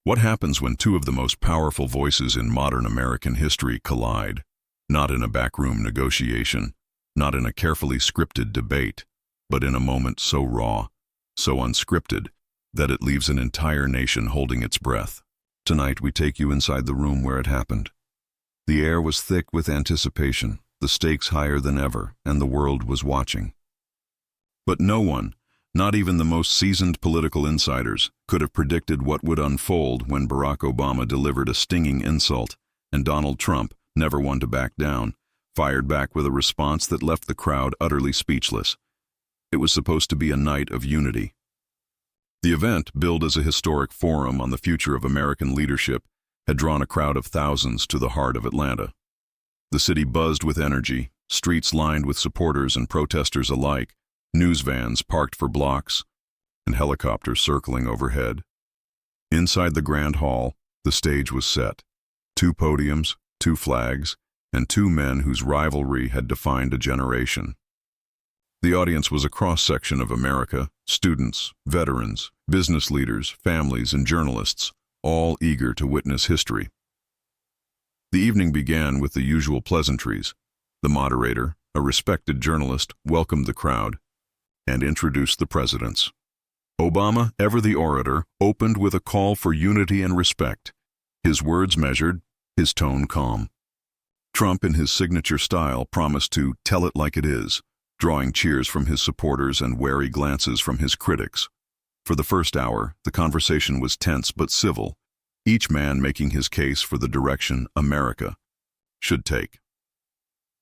What happens when two of the most powerful voices in modern American history collide? Not in a backroom negotiation, not in a carefully scripted debate, but in a moment so raw, so unscripted, that it leaves an entire nation holding its breath. Tonight we take you inside the room where it happened. The air was thick with anticipation, the stakes higher than ever, and the world was watching. But no one, not even the most seasoned political insiders, could have predicted what would unfold when Barack Obama delivered a stinging insult, and Donald Trump, never one to back down, fired back with a response that left the crowd utterly speechless. It was supposed to be a night of unity. The event, billed as a historic forum on the future of American leadership, had drawn a crowd of thousands to the heart of Atlanta. The city buzzed with energy, streets lined with supporters and protesters alike, news vans parked for blocks, and helicopters circling overhead. Inside the Grand Hall, the stage was set. 2 podiums, 2 flags, and 2 men whose rivalry had defined a generation. The audience was a cross-section of America, students, veterans, business leaders, families, and journalists, all eager to witness history. The evening began with the usual pleasantries. The moderator, a respected journalist, welcomed the crowd and introduced the presidents. Obama, ever the orator, opened with a call for unity and respect, his words measured, his tone calm. Trump, in his signature style, promised to tell it like it is, drawing cheers from his supporters and wary glances from his critics. For the first hour, the conversation was tense but civil, each man making his case for the direction America should take.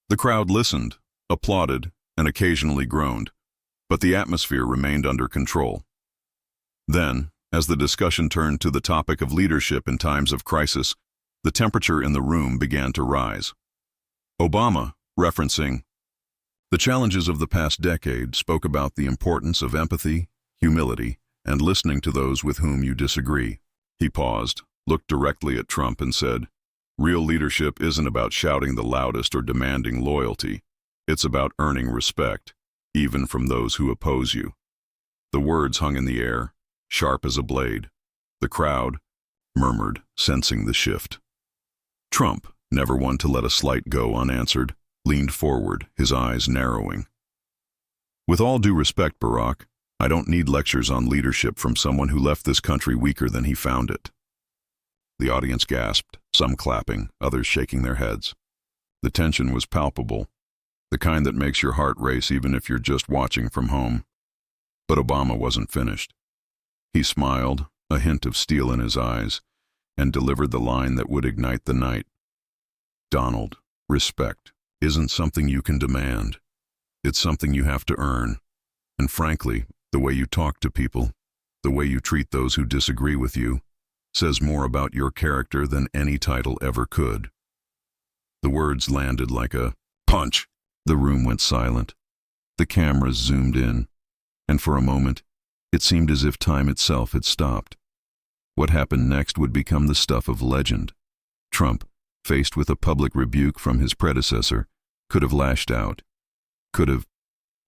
The crowd listened, applauded, and occasionally groaned, but the atmosphere remained under control. Then, as the discussion turned to the topic of leadership in times of crisis, the temperature in the room began to rise. Obama, referencing the challenges of the past decade, spoke about the importance of empathy, humility, and listening to those with whom you disagree. He paused, looked directly at Trump, and said, "Real leadership isn't about shouting the loudest or demanding loyalty. It's about earning respect, even from those who oppose you." The words hung in the air, sharp as a blade. The crowd murmured, sensing the shift. Trump, never one to let a slight go unanswered, leaned forward, his eyes narrowing. "With all due respect, Barack, I don't need lectures on leadership from someone who left this country weaker than he found it." The audience gasped, some clapping, others shaking their heads. The tension was palpable, the kind that makes your heart race even if you're just watching from home. But Obama wasn't finished. He smiled, a hint of steel in his eyes, and delivered the line that would ignite the night. "Donald, respect isn't something you can demand. It's something you have to earn. And frankly, the way you talk to people, the way you treat those who disagree with you, says more about your character than any title ever could." The words landed like a punch. The room went silent. The cameras zoomed in, and for a moment, it seemed as if time itself had stopped. What happened next would become the stuff of legend. Trump, faced with a public rebuke from his predecessor, could have lashed out, could have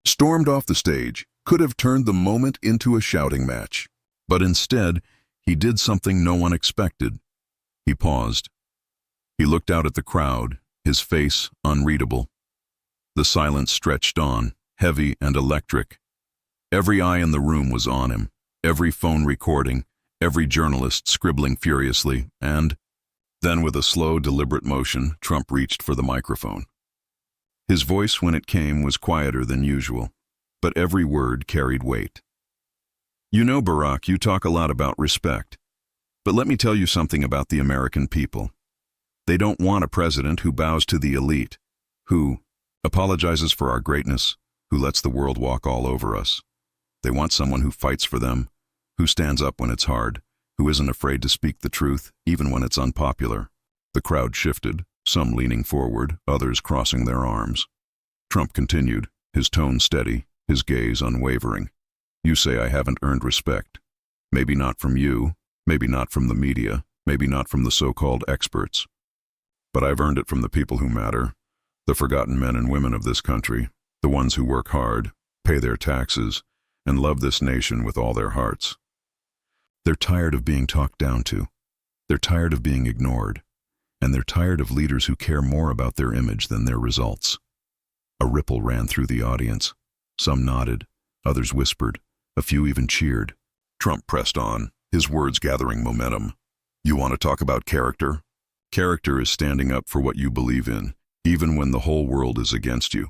stormed off the stage, could have turned the moment into a shouting match. But instead, he did something no one expected. He paused. He looked out at the crowd, his face unreadable. The silence stretched on, heavy and electric. Every eye in the room was on him, every phone recording, every journalist scribbling furiously, and then with a slow, deliberate motion, Trump reached for the microphone. His voice, when it came, was quieter than usual, but every word carried weight. "You know, Barack, you talk a lot about respect. But let me tell you something about the American people. They don't want a president who bows to the elite, who apologizes for our greatness, who lets the world walk all over us. They want someone who fights for them, who stands up when it's hard, who isn't afraid to speak the truth, even when it's unpopular." The crowd shifted, some leaning forward, others crossing their arms. Trump continued, his tone steady, his gaze unwavering. "You say I haven't earned respect. Maybe not from you, maybe not from the media, maybe not from the so-called experts. But I've earned it from the people who matter, the forgotten men and women of this country, the ones who work hard, pay their taxes, and love this nation with all their hearts. They're tired of being talked down to. They're tired of being ignored, and they're tired of leaders who care more about their image than their results. A ripple ran through the audience. Some nodded, others whispered, a few even cheered. Trump pressed on, his words gathering momentum. You want to talk about character? Character is standing up for what you believe in, even when the whole world is against you.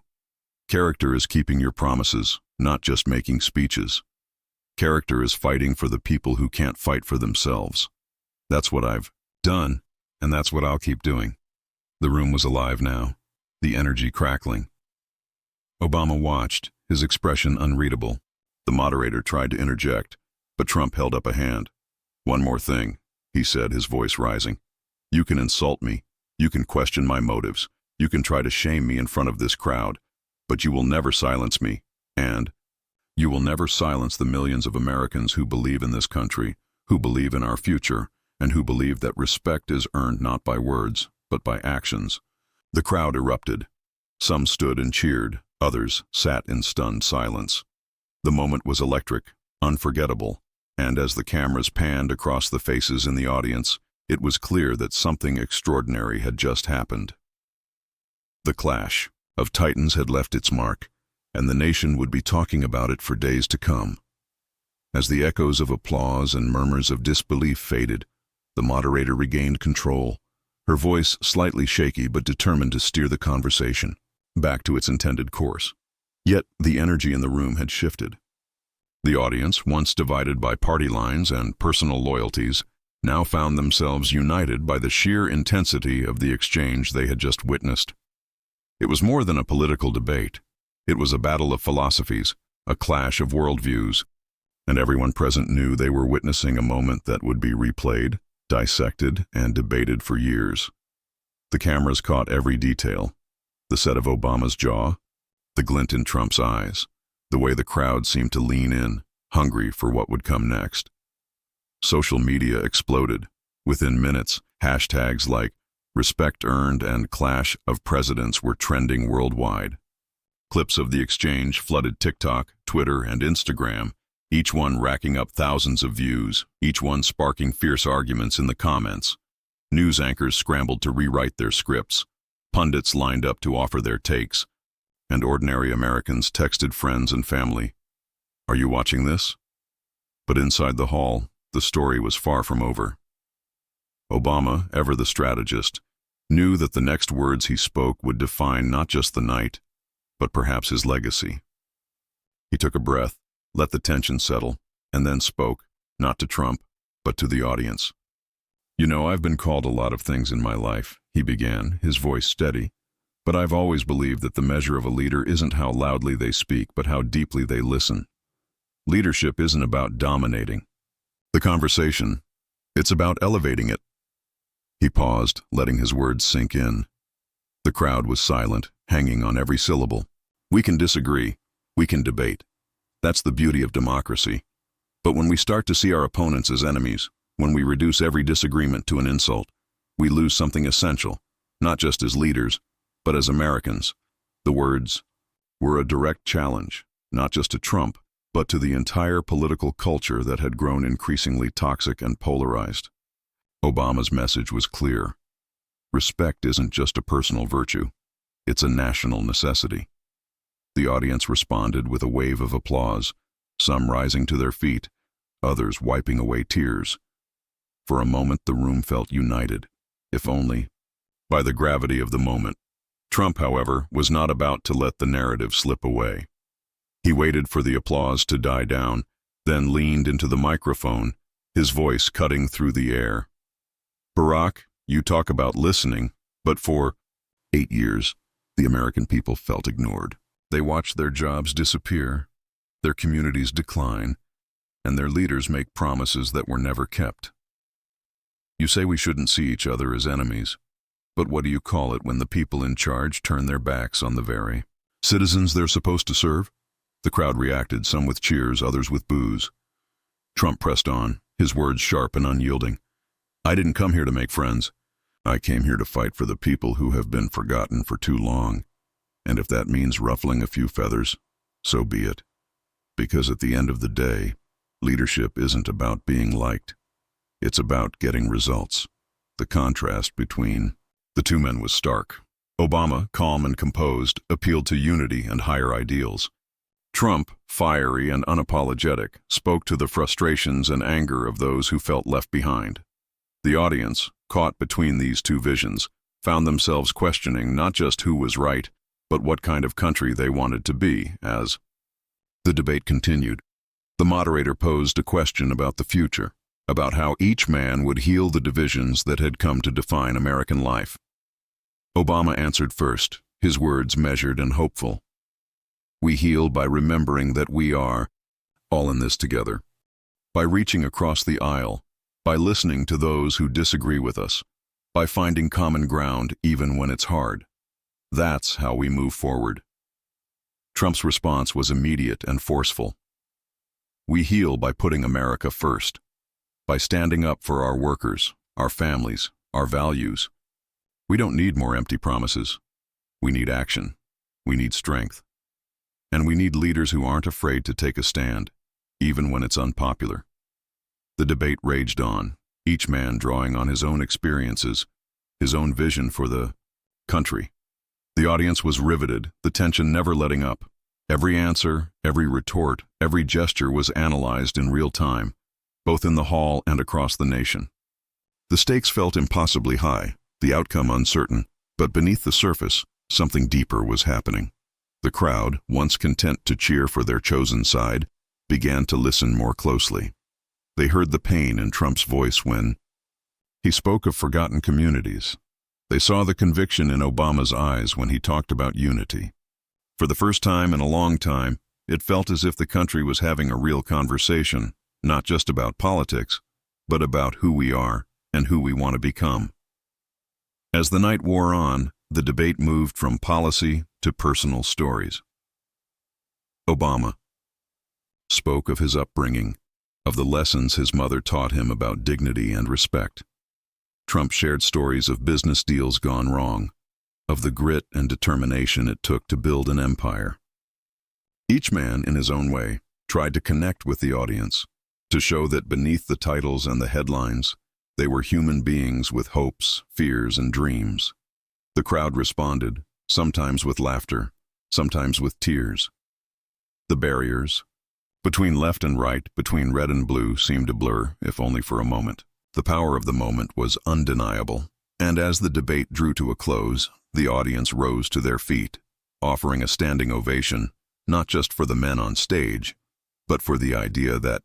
Character is keeping your promises, not just making speeches. Character is fighting for the people who can't fight for themselves. That's what I've done, and that's what I'll keep doing. The room was alive now, the energy crackling. Obama watched, his expression unreadable. The moderator tried to interject, but Trump held up a hand. One more thing, he said, his voice rising. You can insult me, you can question my motives, you can try to shame me in front of this crowd, but you will never silence me, and you will never silence the millions of Americans who believe in this country, who believe in our future, and who believe that respect is earned not by words, but by actions. The crowd erupted. Some stood and cheered, others sat in stunned silence. The moment was electric, unforgettable, and as the cameras panned across the faces in the audience, it was clear that something extraordinary had just happened. The clash of titans had left its mark, and the nation would be talking about it for days to come. As the echoes of applause and murmurs of disbelief faded, the moderator regained control, her voice slightly shaky but determined to steer the conversation back to its intended course. Yet the energy in the room had shifted. The audience, once divided by party lines and personal loyalties, now found themselves united by the sheer intensity of the exchange they had just witnessed. It was more than a political debate. It was a battle of philosophies, a clash of worldviews, and everyone present knew they were witnessing a moment that would be replayed, dissected, and debated for years. The cameras caught every detail: the set of Obama's jaw, the glint in Trump's eyes, the way the crowd seemed to lean in, hungry for what would come next. Social media exploded. Within minutes, hashtags like "respect earned" and "clash of presidents" were trending worldwide. Clips of the exchange flooded TikTok, Twitter, and Instagram, each one racking up thousands of views, each one sparking fierce arguments in the comments. News anchors scrambled to rewrite their scripts, pundits lined up to offer their takes, and ordinary Americans texted friends and family, "Are you watching this?" But inside the hall, the story was far from over. Obama, ever the strategist, knew that the next words he spoke would define not just the night, but perhaps his legacy. He took a breath, let the tension settle, and then spoke, not to Trump, but to the audience. "You know, I've been called a lot of things in my life," he began, his voice steady, "but I've always believed that the measure of a leader isn't how loudly they speak, but how deeply they listen. Leadership isn't about dominating the conversation, it's about elevating it." He paused, letting his words sink in. The crowd was silent, hanging on every syllable. We can disagree, we can debate. That's the beauty of democracy. But when we start to see our opponents as enemies, when we reduce every disagreement to an insult, we lose something essential, not just as leaders, but as Americans. The words were a direct challenge, not just to Trump, but to the entire political culture that had grown increasingly toxic and polarized. Obama's message was clear. Respect isn't just a personal virtue, it's a national necessity. The audience responded with a wave of applause, some rising to their feet, others wiping away tears. For a moment the room felt united, if only by the gravity of the moment. Trump, however, was not about to let the narrative slip away. He waited for the applause to die down, then leaned into the microphone, his voice cutting through the air. "Barack, you talk about listening, but for 8 years, the American people felt ignored. They watched their jobs disappear, their communities decline, and their leaders make promises that were never kept. You say we shouldn't see each other as enemies, but what do you call it when the people in charge turn their backs on the very citizens they're supposed to serve?" The crowd reacted, some with cheers, others with boos. Trump pressed on, his words sharp and unyielding. "I didn't come here to make friends. I came here to fight for the people who have been forgotten for too long. And if that means ruffling a few feathers, so be it. Because at the end of the day, leadership isn't about being liked. It's about getting results. The contrast between the two men was stark. Obama, calm and composed, appealed to unity and higher ideals. Trump, fiery and unapologetic, spoke to the frustrations and anger of those who felt left behind. The audience, caught between these two visions, found themselves questioning not just who was right, but what kind of country they wanted to be. As the debate continued, the moderator posed a question about the future, about how each man would heal the divisions that had come to define American life. Obama answered first, his words measured and hopeful. We heal by remembering that we are all in this together, by reaching across the aisle, by listening to those who disagree with us, by finding common ground even when it's hard. That's how we move forward. Trump's response was immediate and forceful. We heal by putting America first, by standing up for our workers, our families, our values. We don't need more empty promises. We need action. We need strength. And we need leaders who aren't afraid to take a stand, even when it's unpopular. The debate raged on, each man drawing on his own experiences, his own vision for the country. The audience was riveted, the tension never letting up. Every answer, every retort, every gesture was analyzed in real time, both in the hall and across the nation. The stakes felt impossibly high, the outcome uncertain, but beneath the surface, something deeper was happening. The crowd, once content to cheer for their chosen side, began to listen more closely. They heard the pain in Trump's voice when he spoke of forgotten communities. They saw the conviction in Obama's eyes when he talked about unity. For the first time in a long time, it felt as if the country was having a real conversation, not just about politics, but about who we are and who we want to become. As the night wore on, the debate moved from policy to personal stories. Obama spoke of his upbringing, of the lessons his mother taught him about dignity and respect. Trump shared stories of business deals gone wrong, of the grit and determination it took to build an empire. Each man, in his own way, tried to connect with the audience, to show that beneath the titles and the headlines, they were human beings with hopes, fears, and dreams. The crowd responded, sometimes with laughter, sometimes with tears. The barriers between left and right, between red and blue, seemed to blur, if only for a moment. The power of the moment was undeniable, and as the debate drew to a close, the audience rose to their feet, offering a standing ovation, not just for the men on stage, but for the idea that,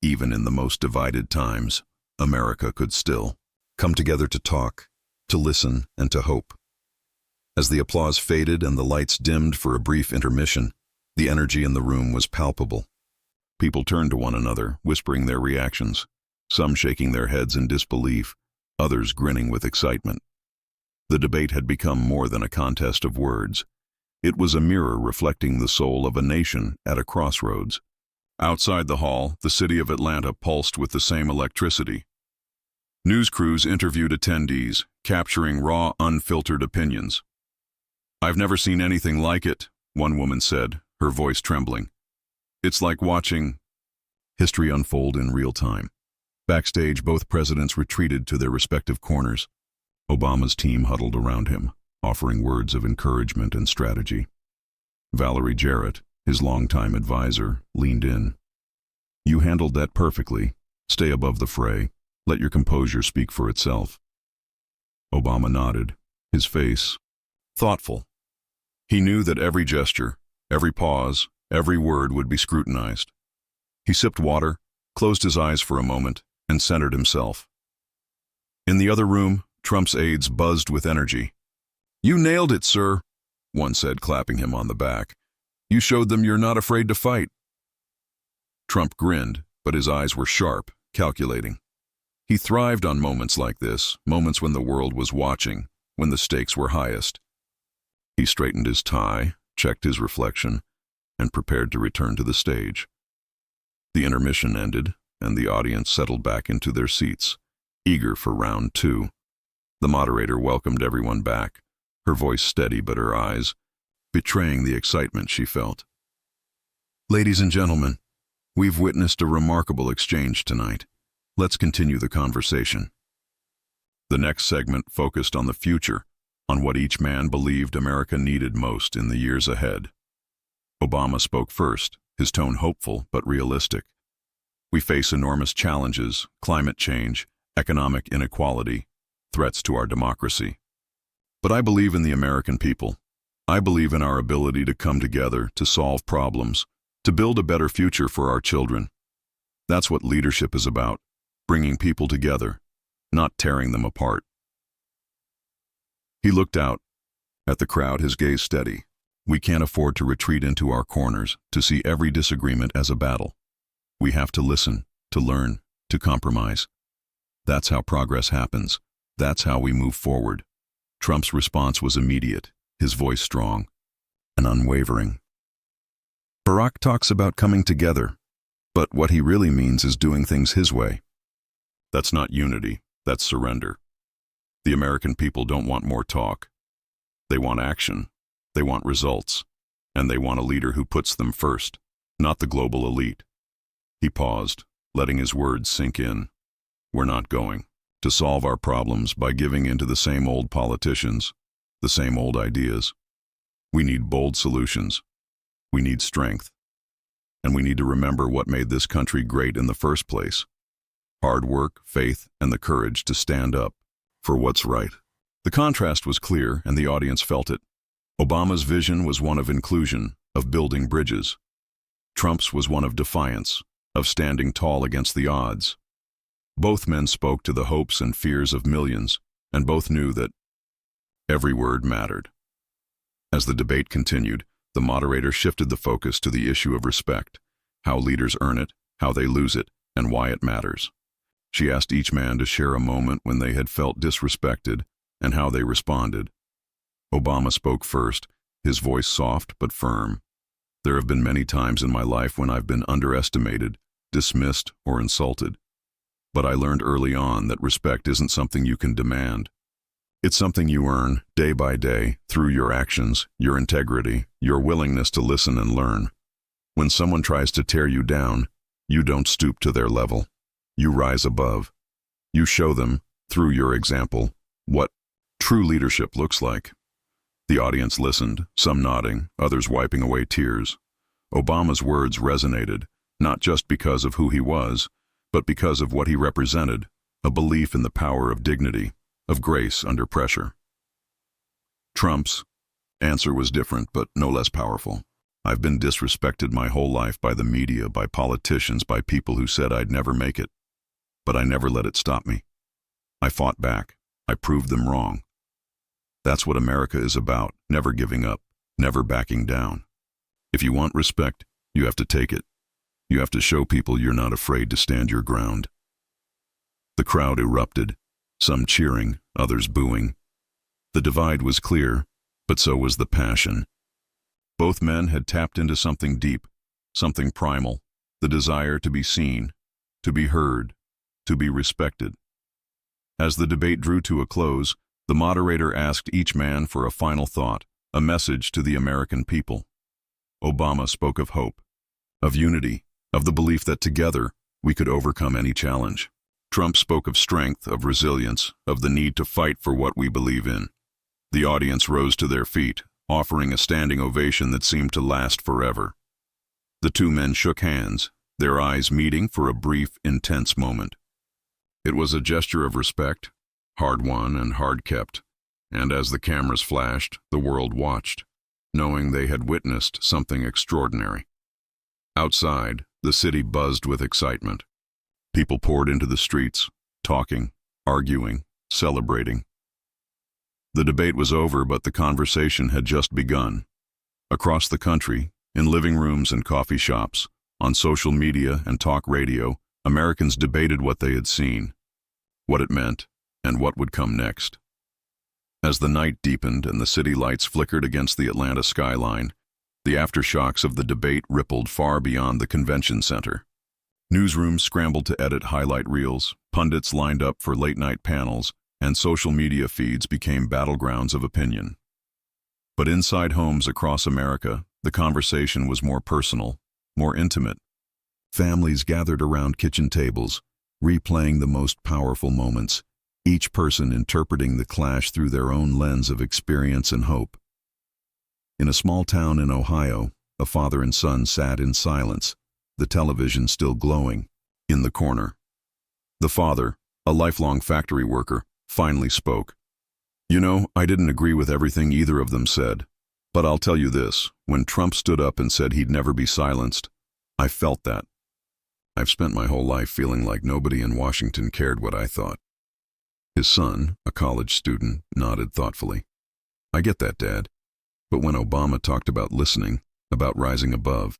even in the most divided times, America could still come together to talk, to listen, and to hope. As the applause faded and the lights dimmed for a brief intermission, the energy in the room was palpable. People turned to one another, whispering their reactions, some shaking their heads in disbelief, others grinning with excitement. The debate had become more than a contest of words. It was a mirror reflecting the soul of a nation at a crossroads. Outside the hall, the city of Atlanta pulsed with the same electricity. News crews interviewed attendees, capturing raw, unfiltered opinions. "I've never seen anything like it," one woman said, her voice trembling. "It's like watching history unfold in real time." Backstage, both presidents retreated to their respective corners. Obama's team huddled around him, offering words of encouragement and strategy. Valerie Jarrett, his longtime advisor, leaned in. "You handled that perfectly. Stay above the fray. Let your composure speak for itself." Obama nodded, his face thoughtful. He knew that every gesture, every pause, every word would be scrutinized. He sipped water, closed his eyes for a moment, and centered himself. In the other room, Trump's aides buzzed with energy. "You nailed it, sir," one said, clapping him on the back. "You showed them you're not afraid to fight." Trump grinned, but his eyes were sharp, calculating. He thrived on moments like this, moments when the world was watching, when the stakes were highest. He straightened his tie, checked his reflection, and prepared to return to the stage. The intermission ended, and the audience settled back into their seats, eager for round two. The moderator welcomed everyone back, her voice steady but her eyes betraying the excitement she felt. "Ladies and gentlemen, we've witnessed a remarkable exchange tonight. Let's continue the conversation. The next segment focused on the future, on what each man believed America needed most in the years ahead. Obama spoke first, his tone hopeful but realistic. We face enormous challenges: climate change, economic inequality, threats to our democracy. But I believe in the American people. I believe in our ability to come together, to solve problems, to build a better future for our children. That's what leadership is about, bringing people together, not tearing them apart. He looked out at the crowd, his gaze steady. We can't afford to retreat into our corners, to see every disagreement as a battle. We have to listen, to learn, to compromise. That's how progress happens. That's how we move forward. Trump's response was immediate, his voice strong and unwavering. Barack talks about coming together, but what he really means is doing things his way. That's not unity, that's surrender. The American people don't want more talk. They want action, they want results, and they want a leader who puts them first, not the global elite. He paused, letting his words sink in. We're not going to solve our problems by giving in to the same old politicians, the same old ideas. We need bold solutions. We need strength. And we need to remember what made this country great in the first place: hard work, faith, and the courage to stand up for what's right. The contrast was clear, and the audience felt it. Obama's vision was one of inclusion, of building bridges. Trump's was one of defiance, of standing tall against the odds. Both men spoke to the hopes and fears of millions, and both knew that every word mattered. As the debate continued, the moderator shifted the focus to the issue of respect: how leaders earn it, how they lose it, and why it matters. She asked each man to share a moment when they had felt disrespected and how they responded. Obama spoke first, his voice soft but firm. There have been many times in my life when I've been underestimated, dismissed, or insulted. But I learned early on that respect isn't something you can demand. It's something you earn day by day through your actions, your integrity, your willingness to listen and learn. When someone tries to tear you down, you don't stoop to their level. You rise above. You show them, through your example, what true leadership looks like. The audience listened, some nodding, others wiping away tears. Obama's words resonated, not just because of who he was, but because of what he represented: a belief in the power of dignity, of grace under pressure. Trump's answer was different, but no less powerful. I've been disrespected my whole life by the media, by politicians, by people who said I'd never make it. But I never let it stop me. I fought back. I proved them wrong. That's what America is about: never giving up, never backing down. If you want respect, you have to take it. You have to show people you're not afraid to stand your ground. The crowd erupted, some cheering, others booing. The divide was clear, but so was the passion. Both men had tapped into something deep, something primal: the desire to be seen, to be heard, to be respected. As the debate drew to a close, the moderator asked each man for a final thought, a message to the American people. Obama spoke of hope, of unity, of the belief that together we could overcome any challenge. Trump spoke of strength, of resilience, of the need to fight for what we believe in. The audience rose to their feet, offering a standing ovation that seemed to last forever. The two men shook hands, their eyes meeting for a brief, intense moment. It was a gesture of respect, hard-won and hard-kept, and as the cameras flashed, the world watched, knowing they had witnessed something extraordinary. Outside, the city buzzed with excitement. People poured into the streets, talking, arguing, celebrating. The debate was over, but the conversation had just begun. Across the country, in living rooms and coffee shops, on social media and talk radio, Americans debated what they had seen, what it meant, and what would come next. As the night deepened and the city lights flickered against the Atlanta skyline, the aftershocks of the debate rippled far beyond the convention center. Newsrooms scrambled to edit highlight reels, pundits lined up for late-night panels, and social media feeds became battlegrounds of opinion. But inside homes across America, the conversation was more personal, more intimate. Families gathered around kitchen tables, replaying the most powerful moments, each person interpreting the clash through their own lens of experience and hope. In a small town in Ohio, a father and son sat in silence, the television still glowing, in the corner. The father, a lifelong factory worker, finally spoke. "You know, I didn't agree with everything either of them said. But I'll tell you this, when Trump stood up and said he'd never be silenced, I felt that. I've spent my whole life feeling like nobody in Washington cared what I thought." His son, a college student, nodded thoughtfully. "I get that, Dad. But when Obama talked about listening, about rising above,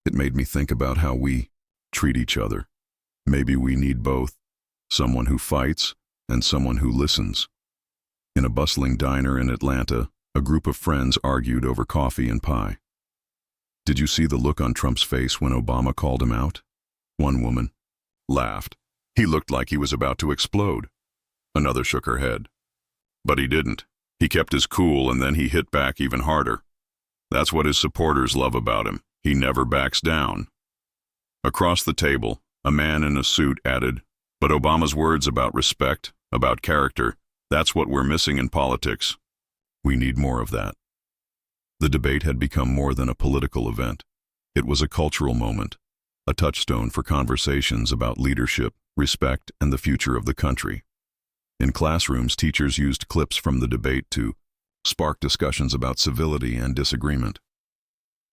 it made me think about how we treat each other. Maybe we need both, someone who fights and someone who listens." In a bustling diner in Atlanta, a group of friends argued over coffee and pie. "Did you see the look on Trump's face when Obama called him out?" One woman laughed. "He looked like he was about to explode." Another shook her head. "But he didn't. He kept his cool and then he hit back even harder. That's what his supporters love about him. He never backs down." Across the table, a man in a suit added, "But Obama's words about respect, about character, that's what we're missing in politics. We need more of that." The debate had become more than a political event. It was a cultural moment, a touchstone for conversations about leadership, respect, and the future of the country. In classrooms, teachers used clips from the debate to spark discussions about civility and disagreement.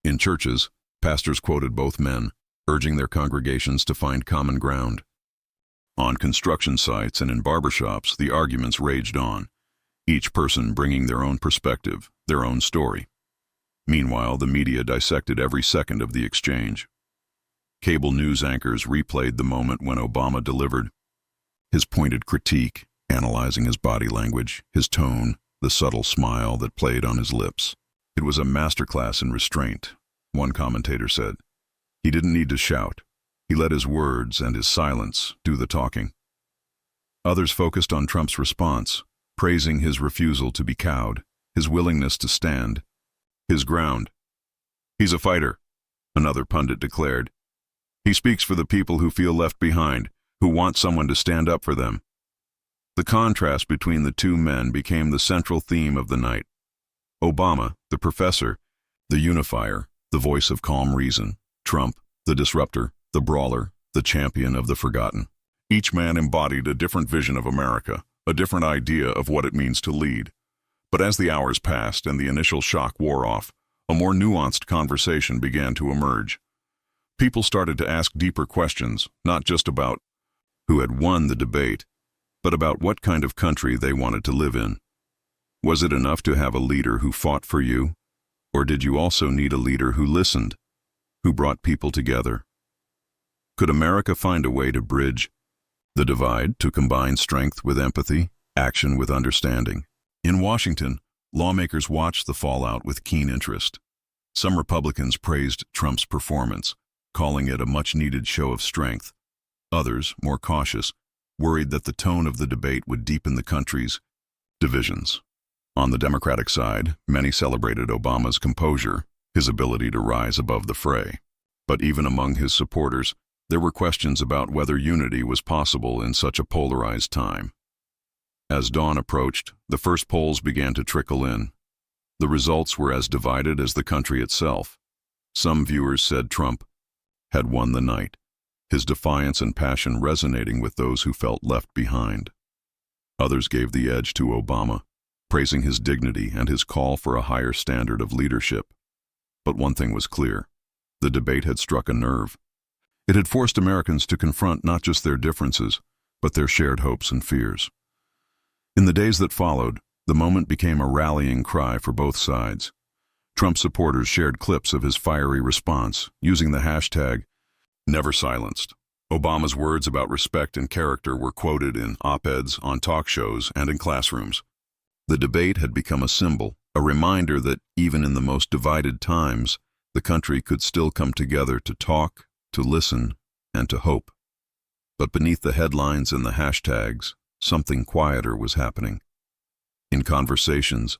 In churches, pastors quoted both men, urging their congregations to find common ground. On construction sites and in barbershops, the arguments raged on, each person bringing their own perspective, their own story. Meanwhile, the media dissected every second of the exchange. Cable news anchors replayed the moment when Obama delivered his pointed critique, analyzing his body language, his tone, the subtle smile that played on his lips. It was a masterclass in restraint, one commentator said. He didn't need to shout. He let his words and his silence do the talking. Others focused on Trump's response, praising his refusal to be cowed, his willingness to stand, his ground. "He's a fighter," another pundit declared. "He speaks for the people who feel left behind, who want someone to stand up for them." The contrast between the two men became the central theme of the night. Obama, the professor, the unifier, the voice of calm reason. Trump, the disruptor, the brawler, the champion of the forgotten. Each man embodied a different vision of America, a different idea of what it means to lead. But as the hours passed and the initial shock wore off, a more nuanced conversation began to emerge. People started to ask deeper questions, not just about who had won the debate, but about what kind of country they wanted to live in. Was it enough to have a leader who fought for you? Or did you also need a leader who listened, who brought people together? Could America find a way to bridge the divide, to combine strength with empathy, action with understanding? In Washington, lawmakers watched the fallout with keen interest. Some Republicans praised Trump's performance, calling it a much-needed show of strength. Others, more cautious, worried that the tone of the debate would deepen the country's divisions. On the Democratic side, many celebrated Obama's composure, his ability to rise above the fray. But even among his supporters, there were questions about whether unity was possible in such a polarized time. As dawn approached, the first polls began to trickle in. The results were as divided as the country itself. Some viewers said Trump had won the night, his defiance and passion resonating with those who felt left behind. Others gave the edge to Obama, praising his dignity and his call for a higher standard of leadership. But one thing was clear: the debate had struck a nerve. It had forced Americans to confront not just their differences, but their shared hopes and fears. In the days that followed, the moment became a rallying cry for both sides. Trump supporters shared clips of his fiery response, using the hashtag #NeverSilenced. Obama's words about respect and character were quoted in op-eds, on talk shows, and in classrooms. The debate had become a symbol, a reminder that even in the most divided times, the country could still come together to talk, to listen, and to hope. But beneath the headlines and the hashtags, something quieter was happening. In conversations,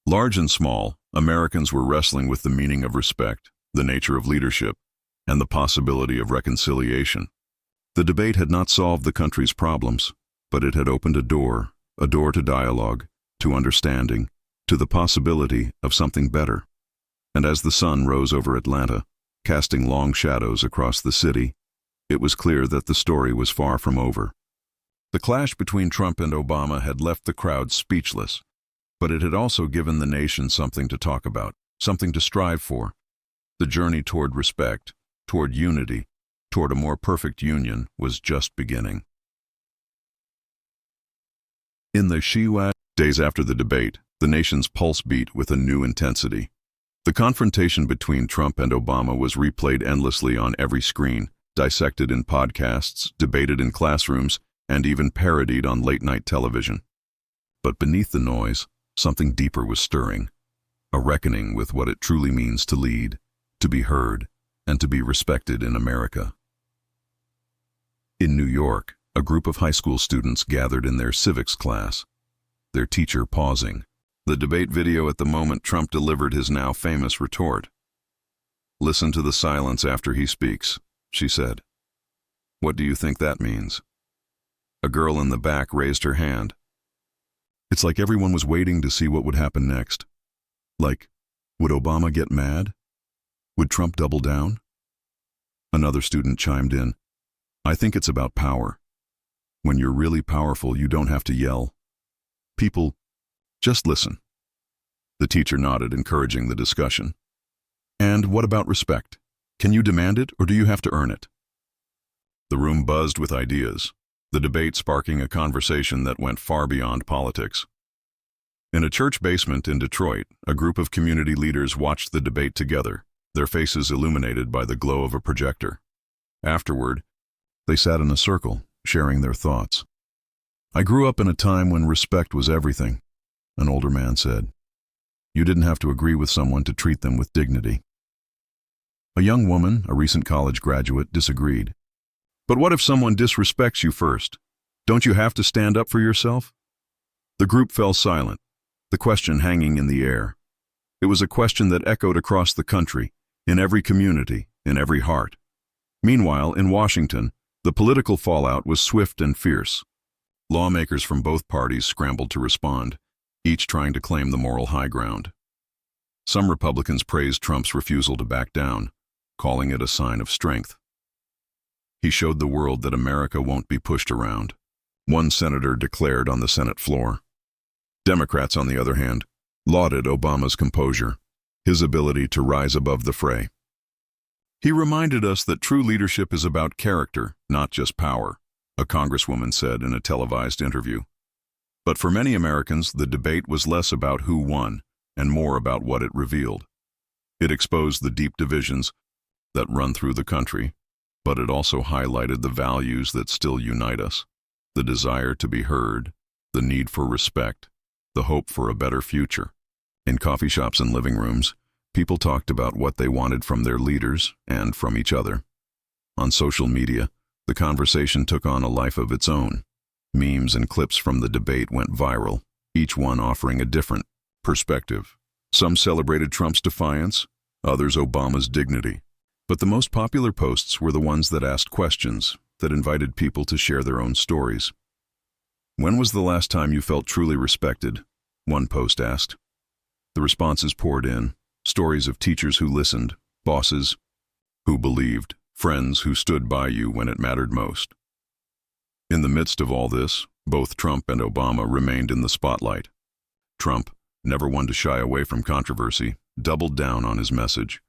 large and small, Americans were wrestling with the meaning of respect, the nature of leadership, and the possibility of reconciliation. The debate had not solved the country's problems, but it had opened a door to dialogue, to understanding, to the possibility of something better. And as the sun rose over Atlanta, casting long shadows across the city, it was clear that the story was far from over. The clash between Trump and Obama had left the crowd speechless, but it had also given the nation something to talk about, something to strive for. The journey toward respect, toward unity, toward a more perfect union was just beginning. In the days after the debate, the nation's pulse beat with a new intensity. The confrontation between Trump and Obama was replayed endlessly on every screen, dissected in podcasts, debated in classrooms, and even parodied on late-night television. But beneath the noise, something deeper was stirring, a reckoning with what it truly means to lead, to be heard, and to be respected in America. In New York, a group of high school students gathered in their civics class, their teacher pausing. The debate video at the moment Trump delivered his now famous retort. "Listen to the silence after he speaks," she said. "What do you think that means?" A girl in the back raised her hand. "It's like everyone was waiting to see what would happen next. Like, would Obama get mad? Would Trump double down?" Another student chimed in. "I think it's about power. When you're really powerful, you don't have to yell. People just listen." The teacher nodded, encouraging the discussion. "And what about respect? Can you demand it, or do you have to earn it?" The room buzzed with ideas, the debate sparking a conversation that went far beyond politics. In a church basement in Detroit, a group of community leaders watched the debate together, their faces illuminated by the glow of a projector. Afterward, they sat in a circle, sharing their thoughts. "I grew up in a time when respect was everything," an older man said. "You didn't have to agree with someone to treat them with dignity." A young woman, a recent college graduate, disagreed. "But what if someone disrespects you first? Don't you have to stand up for yourself?" The group fell silent, the question hanging in the air. It was a question that echoed across the country, in every community, in every heart. Meanwhile, in Washington, the political fallout was swift and fierce. Lawmakers from both parties scrambled to respond, each trying to claim the moral high ground. Some Republicans praised Trump's refusal to back down, calling it a sign of strength. "He showed the world that America won't be pushed around," one senator declared on the Senate floor. Democrats, on the other hand, lauded Obama's composure, his ability to rise above the fray. "He reminded us that true leadership is about character, not just power," a congresswoman said in a televised interview. But for many Americans, the debate was less about who won and more about what it revealed. It exposed the deep divisions that run through the country, but it also highlighted the values that still unite us: the desire to be heard, the need for respect, the hope for a better future. In coffee shops and living rooms, people talked about what they wanted from their leaders and from each other. On social media, the conversation took on a life of its own. Memes and clips from the debate went viral, each one offering a different perspective. Some celebrated Trump's defiance, others Obama's dignity. But the most popular posts were the ones that asked questions, that invited people to share their own stories. "When was the last time you felt truly respected?" one post asked. The responses poured in, stories of teachers who listened, bosses who believed, friends who stood by you when it mattered most. In the midst of all this, both Trump and Obama remained in the spotlight. Trump, never one to shy away from controversy, doubled down on his message.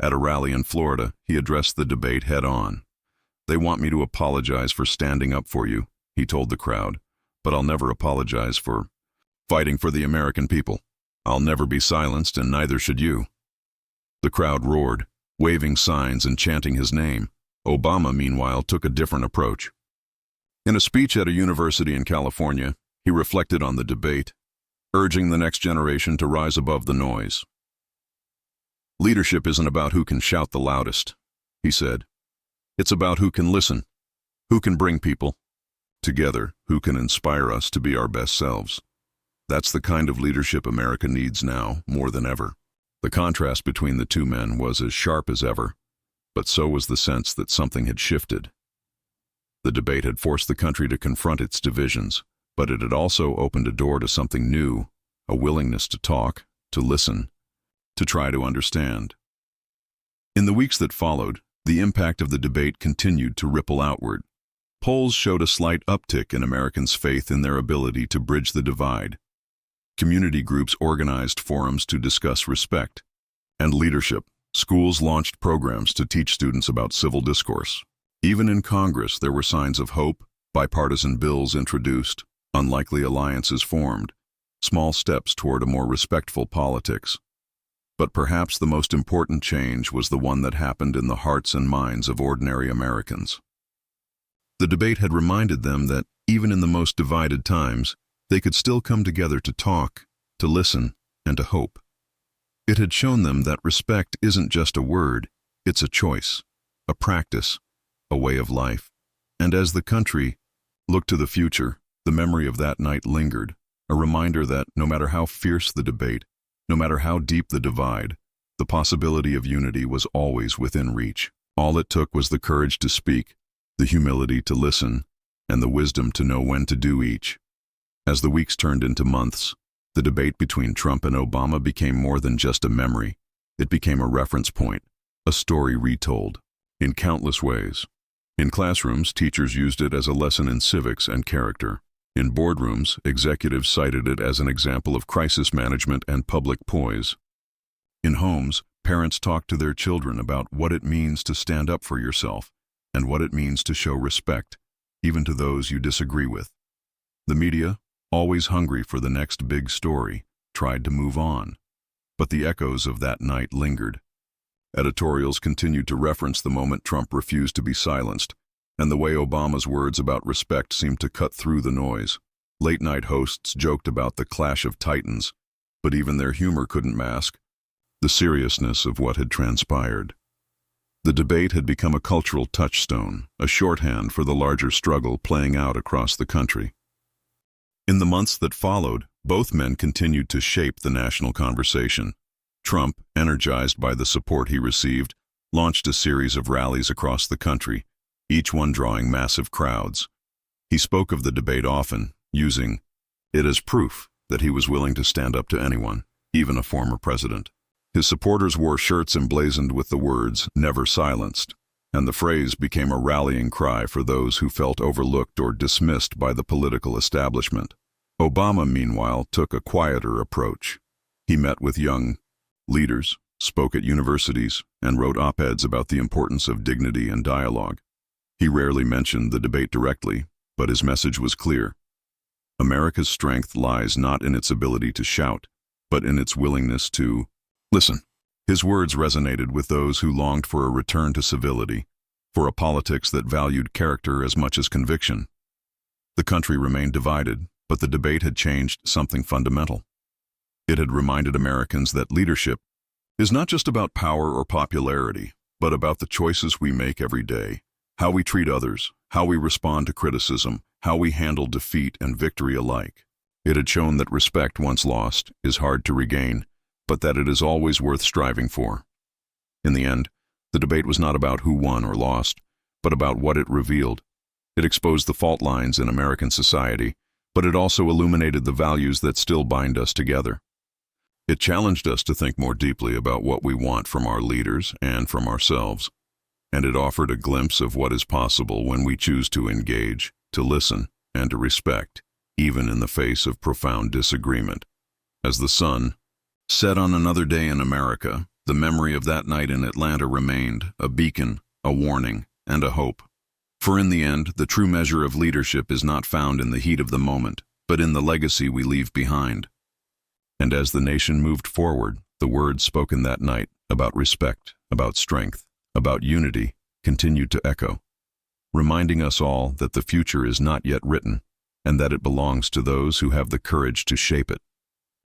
At a rally in Florida, he addressed the debate head-on. "They want me to apologize for standing up for you," he told the crowd, "but I'll never apologize for fighting for the American people. I'll never be silenced, and neither should you." The crowd roared, waving signs and chanting his name. Obama, meanwhile, took a different approach. In a speech at a university in California, he reflected on the debate, urging the next generation to rise above the noise. "Leadership isn't about who can shout the loudest," he said. "It's about who can listen, who can bring people together, who can inspire us to be our best selves. That's the kind of leadership America needs now, more than ever." The contrast between the two men was as sharp as ever, but so was the sense that something had shifted. The debate had forced the country to confront its divisions, but it had also opened a door to something new, a willingness to talk, to listen, to try to understand. In the weeks that followed, the impact of the debate continued to ripple outward. Polls showed a slight uptick in Americans' faith in their ability to bridge the divide. Community groups organized forums to discuss respect and leadership. Schools launched programs to teach students about civil discourse. Even in Congress, there were signs of hope, bipartisan bills introduced, unlikely alliances formed, small steps toward a more respectful politics. But perhaps the most important change was the one that happened in the hearts and minds of ordinary Americans. The debate had reminded them that, even in the most divided times, they could still come together to talk, to listen, and to hope. It had shown them that respect isn't just a word, it's a choice, a practice, a way of life. And as the country looked to the future, the memory of that night lingered, a reminder that no matter how fierce the debate, no matter how deep the divide, the possibility of unity was always within reach. All it took was the courage to speak, the humility to listen, and the wisdom to know when to do each. As the weeks turned into months, the debate between Trump and Obama became more than just a memory. It became a reference point, a story retold, in countless ways. In classrooms, teachers used it as a lesson in civics and character. In boardrooms, executives cited it as an example of crisis management and public poise. In homes, parents talked to their children about what it means to stand up for yourself and what it means to show respect, even to those you disagree with. The media, always hungry for the next big story, tried to move on. But the echoes of that night lingered. Editorials continued to reference the moment Trump refused to be silenced, and the way Obama's words about respect seemed to cut through the noise. Late-night hosts joked about the clash of titans, but even their humor couldn't mask the seriousness of what had transpired. The debate had become a cultural touchstone, a shorthand for the larger struggle playing out across the country. In the months that followed, both men continued to shape the national conversation. Trump, energized by the support he received, launched a series of rallies across the country, each one drawing massive crowds. He spoke of the debate often, using it as proof that he was willing to stand up to anyone, even a former president. His supporters wore shirts emblazoned with the words, "Never silenced," and the phrase became a rallying cry for those who felt overlooked or dismissed by the political establishment. Obama, meanwhile, took a quieter approach. He met with young leaders, spoke at universities, and wrote op-eds about the importance of dignity and dialogue. He rarely mentioned the debate directly, but his message was clear. America's strength lies not in its ability to shout, but in its willingness to listen. His words resonated with those who longed for a return to civility, for a politics that valued character as much as conviction. The country remained divided, but the debate had changed something fundamental. It had reminded Americans that leadership is not just about power or popularity, but about the choices we make every day, how we treat others, how we respond to criticism, how we handle defeat and victory alike. It had shown that respect once lost is hard to regain, but that it is always worth striving for. In the end, the debate was not about who won or lost, but about what it revealed. It exposed the fault lines in American society, but it also illuminated the values that still bind us together. It challenged us to think more deeply about what we want from our leaders and from ourselves, and it offered a glimpse of what is possible when we choose to engage, to listen, and to respect, even in the face of profound disagreement. As the sun set on another day in America, the memory of that night in Atlanta remained a beacon, a warning, and a hope. For in the end, the true measure of leadership is not found in the heat of the moment, but in the legacy we leave behind. And as the nation moved forward, the words spoken that night about respect, about strength, about unity, continued to echo, reminding us all that the future is not yet written, and that it belongs to those who have the courage to shape it.